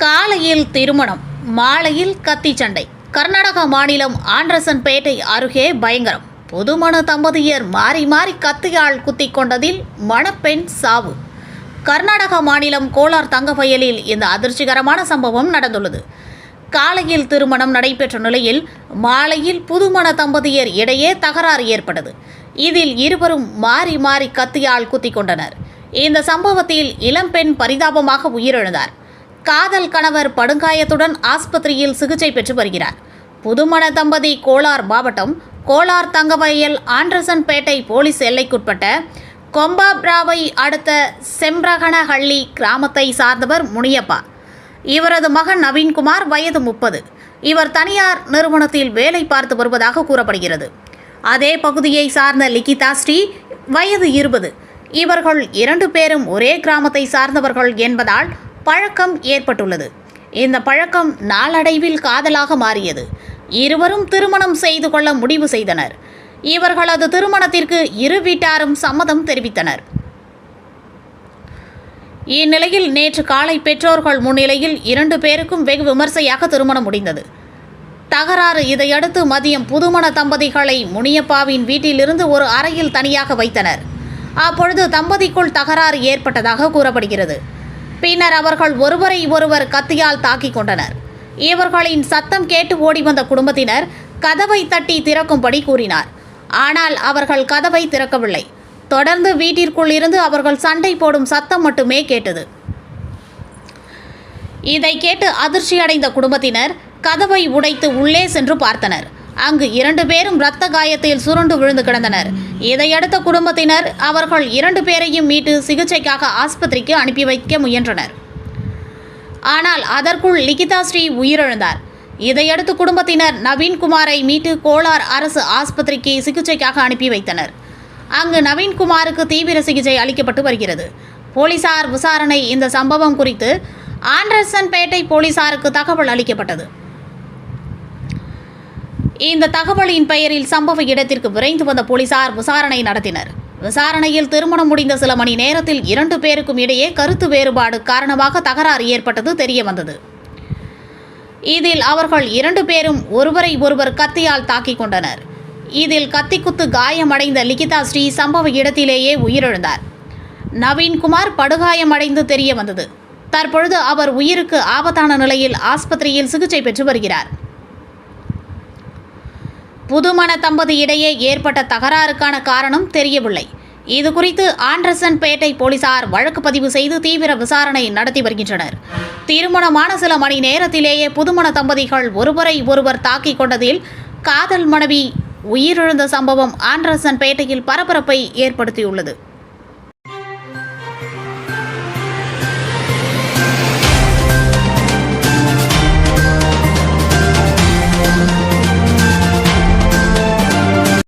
காலையில் திருமணம், மாலையில் கத்தி சண்டை. கர்நாடக மாநிலம் ஆண்டர்சன்பேட்டை அருகே பயங்கரம். புதுமண தம்பதியர் மாறி மாறி கத்தியால் குத்திக் கொண்டதில் மணப்பெண் சாவு. கர்நாடக மாநிலம் கோலார் தங்கவயலில் இந்த அதிர்ச்சிகரமான சம்பவம் நடந்துள்ளது. காலையில் திருமணம் நடைபெற்ற நிலையில் மாலையில் புதுமண தம்பதியர் இடையே தகராறு ஏற்பட்டது. இதில் இருவரும் மாறி மாறி கத்தியால் குத்திக் கொண்டனர். இந்த சம்பவத்தில் இளம்பெண் பரிதாபமாக உயிரிழந்தார். காதல் கணவர் படுகாயத்துடன் ஆஸ்பத்திரியில் சிகிச்சை பெற்று வருகிறார். புதுமண தம்பதி கோலார் மாவட்டம் கோலார் தங்கவயல் ஆண்டர்சன்பேட்டை போலீஸ் எல்லைக்குட்பட்ட கொம்பாப்ராவை அடுத்த செம்ரகனஹள்ளி கிராமத்தை சார்ந்தவர் முனியப்பா. இவரது மகன் நவீன்குமார் வயது 30. இவர் தனியார் நிறுவனத்தில் வேலை பார்த்து வருவதாக கூறப்படுகிறது. அதே பகுதியை சார்ந்த லிகிதா ஸ்ரீ வயது 20. இவர்கள் 2 பேரும் ஒரே கிராமத்தை சார்ந்தவர்கள் என்பதால் பழக்கம் ஏற்பட்டுள்ளது. இந்த பழக்கம் நாளடைவில் காதலாக மாறியது. இருவரும் திருமணம் செய்து கொள்ள முடிவு செய்தனர். இவர்களது திருமணத்திற்கு இரு வீட்டாரும் சம்மதம் தெரிவித்தனர். இந்நிலையில் நேற்று காலை பெற்றோர்கள் முன்னிலையில் 2 பேருக்கும் வெகு விமர்சையாக திருமணம் முடிந்தது. தகராறு இதையடுத்து மதியம் புதுமண தம்பதிகளை முனியப்பாவின் வீட்டிலிருந்து ஒரு அறையில் தனியாக வைத்தனர். அப்பொழுது தம்பதிக்குள் தகராறு ஏற்பட்டதாக கூறப்படுகிறது. பின்னர் அவர்கள் ஒருவரை ஒருவர் கத்தியால் தாக்கிக் கொண்டனர். இவர்களின் சத்தம் கேட்டு ஓடி வந்த குடும்பத்தினர் கதவை தட்டி திறக்கும்படி கூறினார். ஆனால் அவர்கள் கதவை திறக்கவில்லை. தொடர்ந்து வீட்டிற்குள் இருந்து அவர்கள் சண்டை போடும் சத்தம் மட்டுமே கேட்டது. இதை கேட்டு அதிர்ச்சியடைந்த குடும்பத்தினர் கதவை உடைத்து உள்ளே சென்று பார்த்தனர். அங்கு 2 பேரும் இரத்த காயத்தில் சுருண்டு விழுந்து கிடந்தனர். இதையடுத்த குடும்பத்தினர் அவர்கள் 2 பேரையும் மீட்டு சிகிச்சைக்காக ஆஸ்பத்திரிக்கு அனுப்பி வைக்க முயன்றனர். ஆனால் அதற்குள் லிகிதா ஸ்ரீ உயிரிழந்தார். இதையடுத்து குடும்பத்தினர் நவீன்குமாரை மீட்டு கோலார் அரசு ஆஸ்பத்திரிக்கு சிகிச்சைக்காக அனுப்பி வைத்தனர். அங்கு நவீன்குமாருக்கு தீவிர சிகிச்சை அளிக்கப்பட்டு வருகிறது. போலீசார் விசாரணை. இந்த சம்பவம் குறித்து ஆண்டர்சன்பேட்டை போலீசாருக்கு தகவல் அளிக்கப்பட்டது. இந்த தகவலின் பெயரில் சம்பவ இடத்திற்கு விரைந்து வந்த போலீசார் விசாரணை நடத்தினர். விசாரணையில் திருமணம் முடிந்த சில மணி நேரத்தில் 2 பேருக்கும் இடையே கருத்து வேறுபாடு காரணமாக தகராறு ஏற்பட்டது தெரிய வந்தது. இதில் அவர்கள் 2 பேரும் ஒருவரை ஒருவர் கத்தியால் தாக்கிக் கொண்டனர். இதில் கத்திக்குத்து காயமடைந்த லிகிதா ஸ்ரீ சம்பவ இடத்திலேயே உயிரிழந்தார். நவீன்குமார் படுகாயமடைந்து தெரிய வந்தது. தற்பொழுது அவர் உயிருக்கு ஆபத்தான நிலையில் ஆஸ்பத்திரியில் சிகிச்சை பெற்று வருகிறார். புதுமண தம்பதி இடையே ஏற்பட்ட தகராறுக்கான காரணம் தெரியவில்லை. இதுகுறித்து ஆண்டர்சன்பேட்டை போலீசார் வழக்கு பதிவு செய்து தீவிர விசாரணை நடத்தி வருகின்றனர். திருமணமான சில மணி நேரத்திலேயே புதுமண தம்பதிகள் ஒருவரை ஒருவர் தாக்கிக் கொண்டதில் காதல் மனைவி உயிரிழந்த சம்பவம் ஆண்டர்சன்பேட்டையில் பரபரப்பை ஏற்படுத்தியுள்ளது.